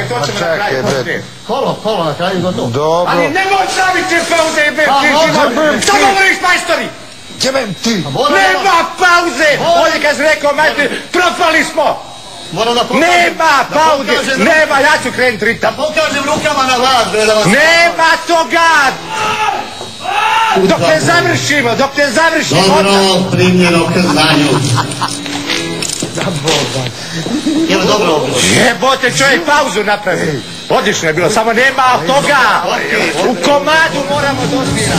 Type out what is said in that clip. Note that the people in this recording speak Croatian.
pauze, to ćemo na kraju. Kolo na kraju gotovo. Dobro. Ali nemoj staviti pauze, što govoriš majstori? Nema pauze! Ovdje kad sam rekao majstori, propali smo! Nema pauze! Nema, ja ću krenuti ritam. Da pokažem rukama na vas, bre, da vas... Nema toga! Dok ne završimo, Dobro, primljeno k znanju. Da Boga. Evo dobro obilo. Jebote, čovjek pauzu napravi. Odlično je bilo, samo nema toga. U komadu moramo dostići.